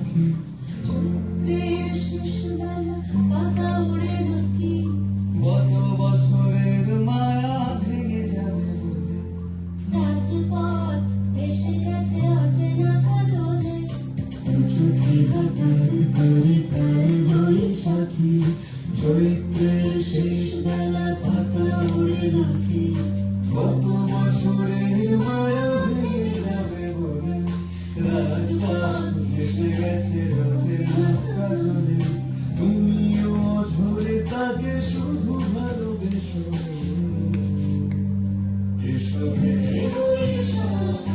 বৈশাখী চৈত্রের শেষ বেলা পাতা উড়ে নাকি গত বছরের মায়া ভেঙে যাবে বলে রাজপথ ভেসে গেছে অচেনা কাজলে চোখে হাঁটার করে কাল বৈশাখী চৈত্রের শেষ বেলা পাতা উড়ে নাকি গত বছরের মায়া ভেঙে যাবে বলে রাজপথ ভেসে গেছে অচেনা কাজলে তুমিও ঝরে তাকে শুধু ভালোবেসো এসো হে বৈশাখ